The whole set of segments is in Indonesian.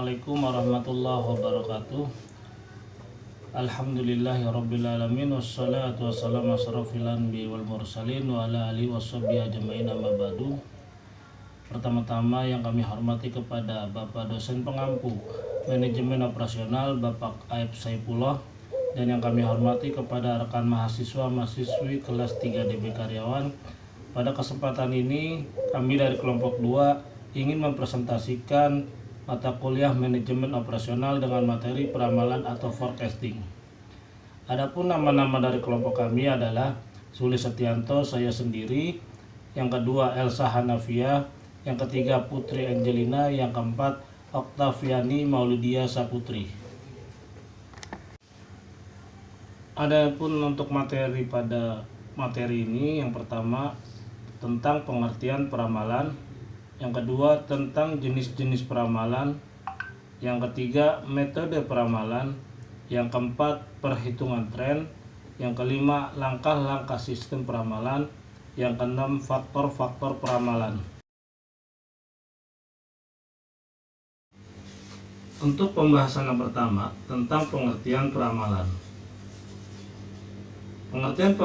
Assalamualaikum warahmatullahi wabarakatuh. Alhamdulillahirrabbilalamin. Wassalatu wassalamu asrafil anbiya wal mursalin wa ala alihi washabihi ajma'in, amma ba'du. Pertama-tama yang kami hormati kepada Bapak dosen pengampu Manajemen Operasional Bapak Aib Saipullah, dan yang kami hormati kepada rekan mahasiswa-mahasiswi kelas 3 DB Karyawan. Pada kesempatan ini kami dari kelompok 2 ingin mempresentasikan mata kuliah Manajemen Operasional dengan materi peramalan atau forecasting. Adapun nama-nama dari kelompok kami adalah Suli Setianto, saya sendiri, yang kedua Elsa Hanafia, yang ketiga Putri Angelina, yang keempat Oktaviani Maulidia Saputri. Adapun untuk materi pada materi ini, yang pertama tentang pengertian peramalan, yang kedua tentang jenis-jenis peramalan, yang ketiga metode peramalan, yang keempat perhitungan tren, yang kelima langkah-langkah sistem peramalan, yang keenam faktor-faktor peramalan. Untuk pembahasan yang pertama tentang pengertian peramalan. Pengertian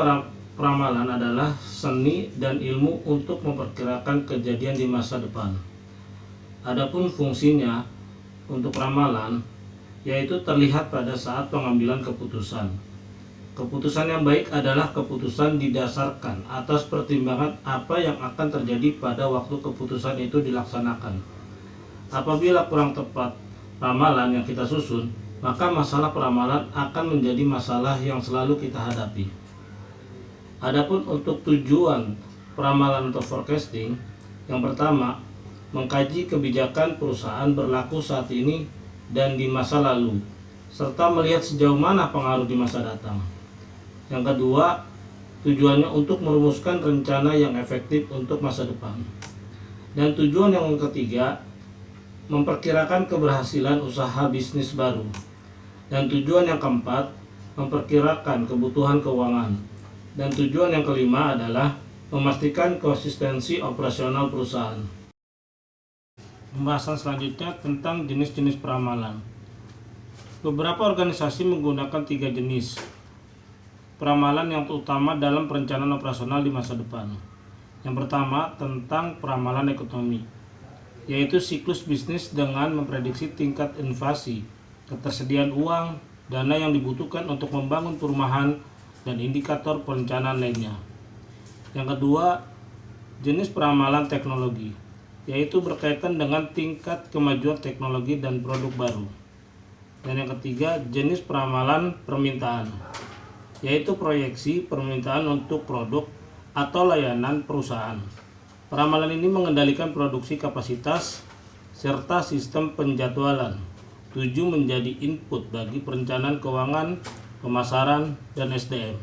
peramalan adalah seni dan ilmu untuk memperkirakan kejadian di masa depan. Adapun fungsinya untuk peramalan yaitu terlihat pada saat pengambilan keputusan. Keputusan yang baik adalah keputusan didasarkan atas pertimbangan apa yang akan terjadi pada waktu keputusan itu dilaksanakan. Apabila kurang tepat ramalan yang kita susun, maka masalah peramalan akan menjadi masalah yang selalu kita hadapi. Adapun untuk tujuan peramalan atau forecasting, yang pertama, mengkaji kebijakan perusahaan berlaku saat ini dan di masa lalu, serta melihat sejauh mana pengaruh di masa datang. Yang kedua, tujuannya untuk merumuskan rencana yang efektif untuk masa depan. Dan tujuan yang ketiga, memperkirakan keberhasilan usaha bisnis baru. Dan tujuan yang keempat, memperkirakan kebutuhan keuangan. Dan tujuan yang kelima adalah memastikan konsistensi operasional perusahaan. Pembahasan selanjutnya tentang jenis-jenis peramalan. Beberapa organisasi menggunakan 3 jenis peramalan yang utama dalam perencanaan operasional di masa depan. Yang pertama tentang peramalan ekonomi, yaitu siklus bisnis dengan memprediksi tingkat inflasi, ketersediaan uang, dana yang dibutuhkan untuk membangun perumahan, dan indikator perencanaan lainnya. Yang kedua, jenis peramalan teknologi, yaitu berkaitan dengan tingkat kemajuan teknologi dan produk baru. Dan yang ketiga, jenis peramalan permintaan, yaitu proyeksi permintaan untuk produk atau layanan perusahaan. Peramalan ini mengendalikan produksi kapasitas serta sistem penjadwalan, tujuh menjadi input bagi perencanaan keuangan, pemasaran, dan SDM.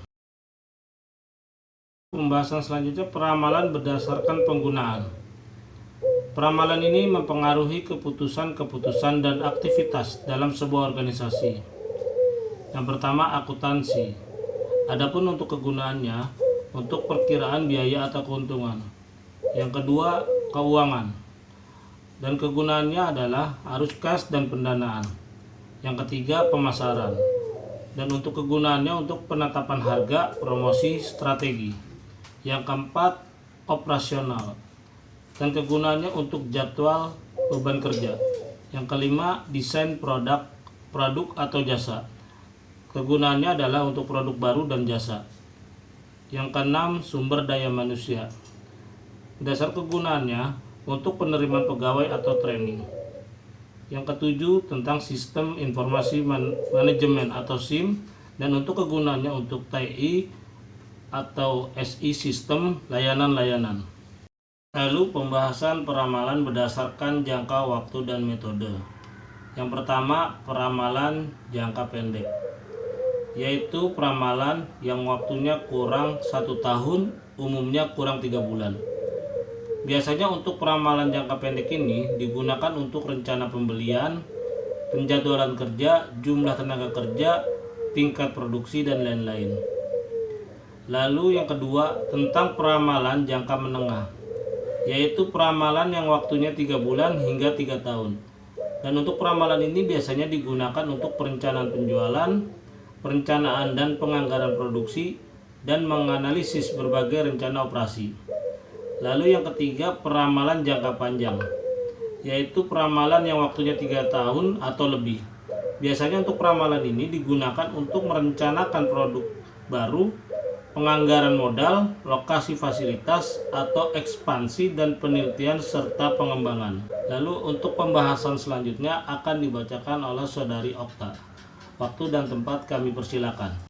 Pembahasan selanjutnya peramalan berdasarkan penggunaan. Peramalan ini mempengaruhi keputusan-keputusan dan aktivitas dalam sebuah organisasi. Yang pertama, akuntansi. Adapun untuk kegunaannya untuk perkiraan biaya atau keuntungan. Yang kedua, keuangan. Dan kegunaannya adalah arus kas dan pendanaan. Yang ketiga, pemasaran. Dan untuk kegunaannya untuk penetapan harga, promosi, strategi. Yang keempat, operasional. Dan kegunaannya untuk jadwal beban kerja. Yang kelima, desain produk atau jasa. Kegunaannya adalah untuk produk baru dan jasa. Yang keenam, sumber daya manusia. Dasar kegunaannya untuk penerimaan pegawai atau training. Yang ketujuh, tentang sistem informasi manajemen atau SIM, dan untuk kegunaannya untuk TI atau SI, sistem layanan-layanan. Lalu pembahasan peramalan berdasarkan jangka waktu dan metode. Yang pertama, peramalan jangka pendek, yaitu peramalan yang waktunya kurang 1 tahun, umumnya kurang 3 bulan. Biasanya untuk peramalan jangka pendek ini digunakan untuk rencana pembelian, penjadwalan kerja, jumlah tenaga kerja, tingkat produksi, dan lain-lain. Lalu yang kedua tentang peramalan jangka menengah, yaitu peramalan yang waktunya 3 bulan hingga 3 tahun. Dan untuk peramalan ini biasanya digunakan untuk perencanaan penjualan, perencanaan dan penganggaran produksi, dan menganalisis berbagai rencana operasi. Lalu yang ketiga, peramalan jangka panjang, yaitu peramalan yang waktunya 3 tahun atau lebih. Biasanya untuk peramalan ini digunakan untuk merencanakan produk baru, penganggaran modal, lokasi fasilitas, atau ekspansi dan penelitian serta pengembangan. Lalu untuk pembahasan selanjutnya akan dibacakan oleh Saudari Okta. Waktu dan tempat kami persilakan.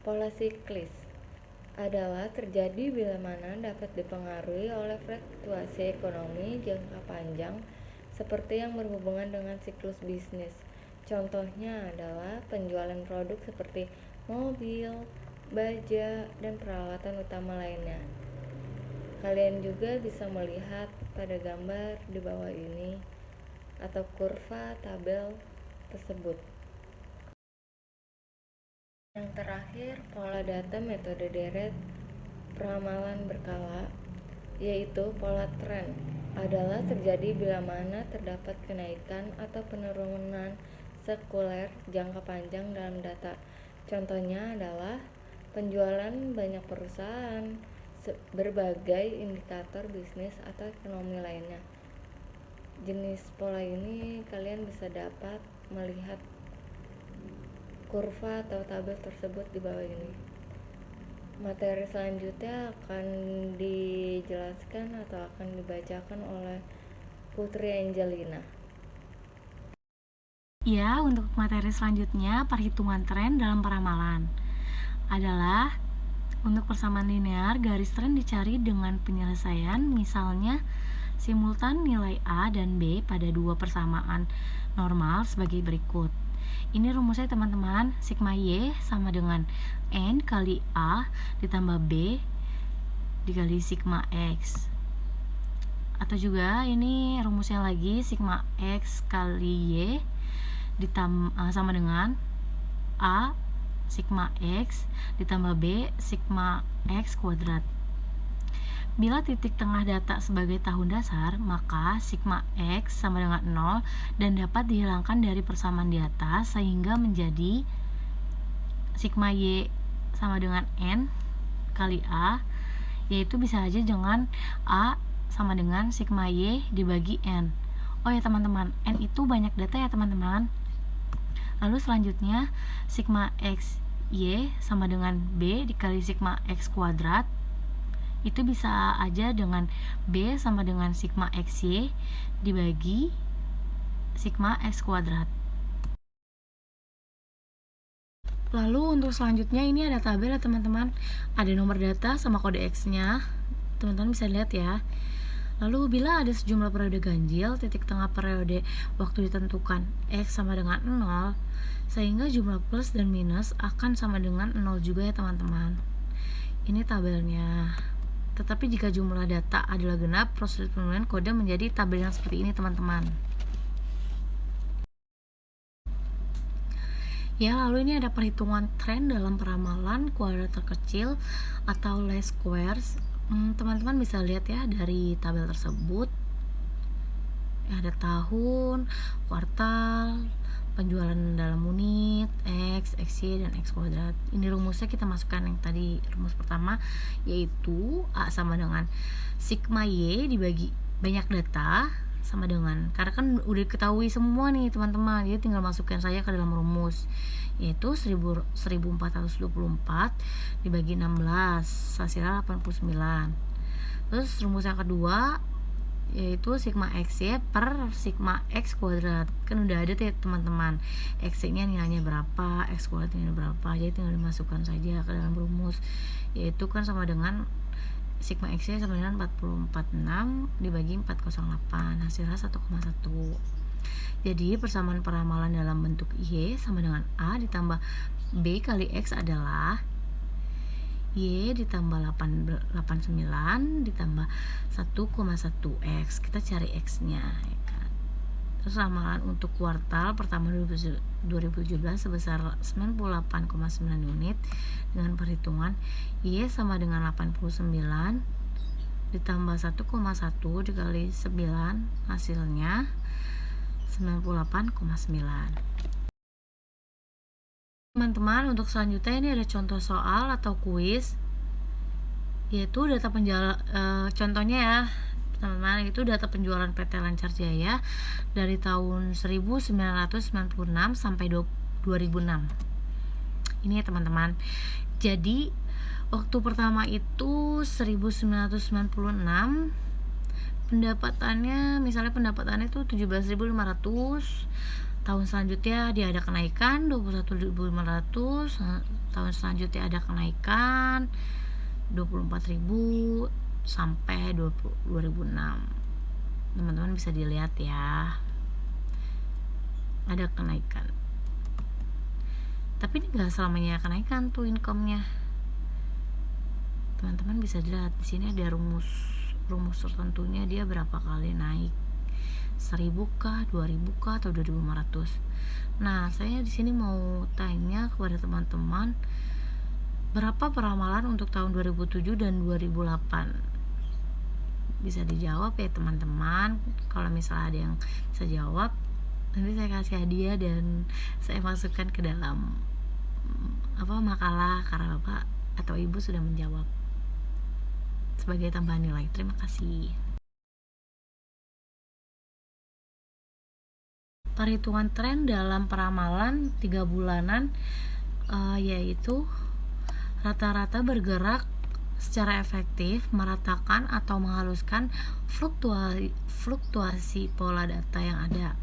Pola siklis adalah terjadi bila mana dapat dipengaruhi oleh fluktuasi ekonomi jangka panjang seperti yang berhubungan dengan siklus bisnis. Contohnya adalah penjualan produk seperti mobil, baja, dan peralatan utama lainnya. Kalian juga bisa melihat pada gambar di bawah ini atau kurva tabel tersebut. Yang terakhir, pola data metode deret peramalan berkala yaitu pola tren, adalah terjadi bila mana terdapat kenaikan atau penurunan sekuler jangka panjang dalam data. Contohnya adalah penjualan banyak perusahaan, berbagai indikator bisnis atau ekonomi lainnya. Jenis pola ini kalian bisa dapat melihat kurva atau tabel tersebut di bawah ini. Materi selanjutnya akan dijelaskan atau akan dibacakan oleh Putri Angelina. Ya, untuk materi selanjutnya, perhitungan tren dalam peramalan adalah untuk persamaan linear, garis tren dicari dengan penyelesaian, misalnya simultan nilai A dan B pada dua persamaan normal sebagai berikut. Ini rumusnya teman-teman, sigma Y sama dengan N kali A ditambah B dikali sigma X. Atau juga ini rumusnya lagi, sigma X kali Y sama dengan A sigma X ditambah B sigma X kuadrat. Bila titik tengah data sebagai tahun dasar, maka sigma X sama dengan 0 dan dapat dihilangkan dari persamaan di atas sehingga menjadi sigma Y sama dengan N kali A, yaitu bisa aja dengan A sama dengan sigma Y dibagi N. Oh ya teman-teman, N itu banyak data ya teman-teman. Lalu selanjutnya sigma X Y sama dengan B dikali sigma X kuadrat, itu bisa aja dengan B sama dengan sigma XY dibagi sigma X kuadrat. Lalu untuk selanjutnya ini ada tabel ya teman-teman, ada nomor data sama kode X nya, teman-teman bisa lihat ya. Lalu bila ada sejumlah periode ganjil, titik tengah periode waktu ditentukan X sama dengan 0, sehingga jumlah plus dan minus akan sama dengan 0 juga ya teman-teman. Ini tabelnya. Tetapi jika jumlah data adalah genap, proses penulisan kode menjadi tabel yang seperti ini teman-teman. Ya, lalu ini ada perhitungan tren dalam peramalan kuadrat terkecil atau least squares. Teman-teman bisa lihat ya dari tabel tersebut, ada tahun, kuartal, penjualan dalam unit, X, XY, dan X kuadrat. Ini rumusnya kita masukkan yang tadi, rumus pertama, yaitu A sama dengan sigma Y dibagi banyak data sama dengan, karena kan udah diketahui semua nih teman-teman, jadi tinggal masukkan saja ke dalam rumus, yaitu 1424 dibagi 16 hasilnya 89. Terus rumus yang kedua yaitu sigma XY per sigma X kuadrat, kan udah ada tuh teman-teman, X nya nilainya berapa, X kuadrat nilainya berapa, jadi tinggal dimasukkan saja ke dalam rumus, yaitu kan sama dengan sigma X sama dengan 446 dibagi 408 hasilnya 1,1. Jadi persamaan peramalan dalam bentuk Y sama dengan A ditambah B kali X adalah Y ditambah 89 ditambah 1,1 X. Kita cari X nya ya kan. Terus ramalan untuk kuartal pertama 2017 sebesar 98,9 unit dengan perhitungan Y sama dengan 89 ditambah 1,1 dikali 9 hasilnya 98,9. Teman-teman, untuk selanjutnya ini ada contoh soal atau kuis, yaitu data contohnya ya teman-teman, itu data penjualan PT Lancar Jaya dari tahun 1996 sampai 2006. Ini ya teman-teman. Jadi waktu pertama itu 1996, pendapatannya itu 17.500. Tahun selanjutnya dia ada kenaikan 21.500, tahun selanjutnya ada kenaikan 24.000 sampai 2006. Teman-teman bisa dilihat ya, ada kenaikan. Tapi ini nggak selamanya kenaikan tuh income-nya. Teman-teman bisa lihat di sini ada rumus tertentunya, dia berapa kali naik, 1.000 kah, 2.000 kah, atau 2.500. Nah, saya di sini mau tanya kepada teman-teman, berapa peramalan untuk tahun 2007 dan 2008? bisa dijawab ya teman-teman. Kalau misalnya ada yang bisa jawab, nanti saya kasih hadiah dan saya masukkan ke dalam makalah karena Bapak atau Ibu sudah menjawab sebagai tambahan nilai. Terima kasih. Perhitungan tren dalam peramalan 3 bulanan yaitu rata-rata bergerak secara efektif meratakan atau menghaluskan fluktuasi pola data yang ada.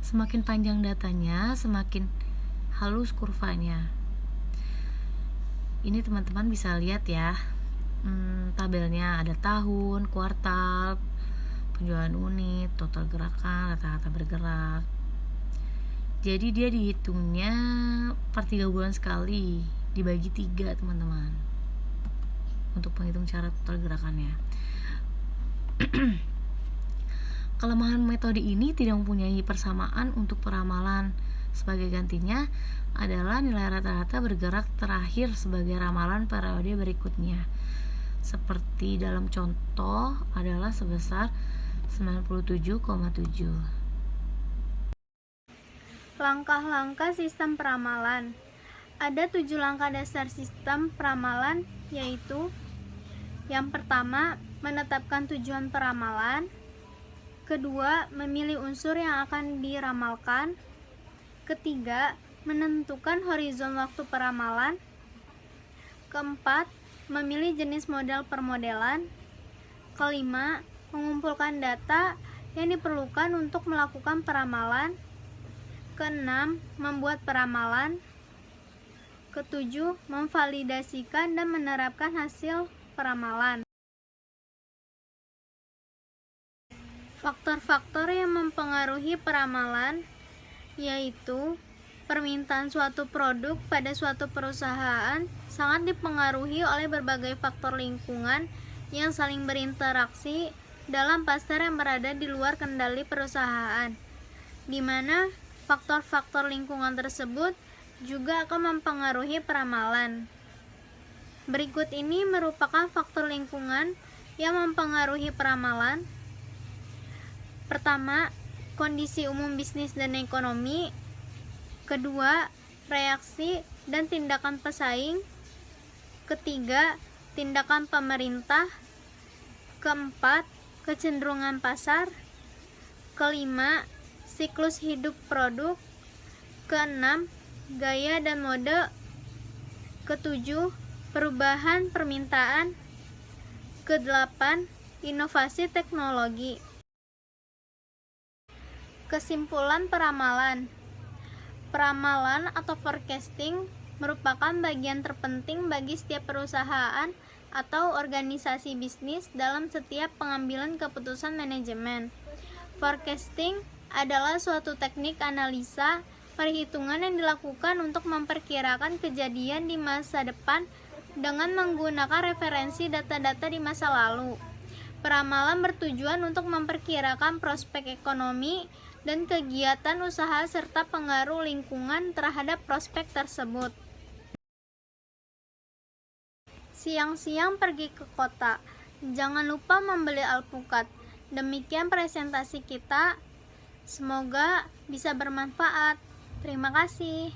Semakin panjang datanya, semakin halus kurvanya. Ini teman-teman bisa lihat ya, tabelnya ada tahun, kuartal, penjualan unit, total gerakan, rata-rata bergerak. Jadi dia dihitungnya per 3 bulan sekali, dibagi 3 teman-teman, untuk menghitung cara total gerakannya. Kelemahan metode ini tidak mempunyai persamaan untuk peramalan. Sebagai gantinya adalah nilai rata-rata bergerak terakhir sebagai ramalan periode berikutnya. Seperti dalam contoh adalah sebesar 97,7. Langkah-langkah sistem peramalan. Ada 7 langkah dasar sistem peramalan, yaitu yang pertama, menetapkan tujuan peramalan. Kedua, memilih unsur yang akan diramalkan. Ketiga, menentukan horizon waktu peramalan. Keempat, memilih jenis model permodelan. Kelima, mengumpulkan data yang diperlukan untuk melakukan peramalan. Keenam, membuat peramalan. Ketujuh, memvalidasikan dan menerapkan hasil peramalan. Faktor-faktor yang mempengaruhi peramalan yaitu permintaan suatu produk pada suatu perusahaan sangat dipengaruhi oleh berbagai faktor lingkungan yang saling berinteraksi dalam pasar yang berada di luar kendali perusahaan, di mana faktor-faktor lingkungan tersebut juga akan mempengaruhi peramalan. Berikut ini merupakan faktor lingkungan yang mempengaruhi peramalan. Pertama, kondisi umum bisnis dan ekonomi. Kedua, reaksi dan tindakan pesaing. Ketiga, tindakan pemerintah. Keempat, kecenderungan pasar. Kelima, siklus hidup produk. Keenam, gaya dan mode. Ketujuh, perubahan permintaan. Kedelapan, inovasi teknologi. Kesimpulan peramalan. Peramalan atau forecasting merupakan bagian terpenting bagi setiap perusahaan atau organisasi bisnis dalam setiap pengambilan keputusan manajemen. Forecasting adalah suatu teknik analisa perhitungan yang dilakukan untuk memperkirakan kejadian di masa depan dengan menggunakan referensi data-data di masa lalu. Peramalan bertujuan untuk memperkirakan prospek ekonomi dan kegiatan usaha serta pengaruh lingkungan terhadap prospek tersebut. Siang-siang pergi ke kota, jangan lupa membeli alpukat. Demikian presentasi kita, semoga bisa bermanfaat. Terima kasih.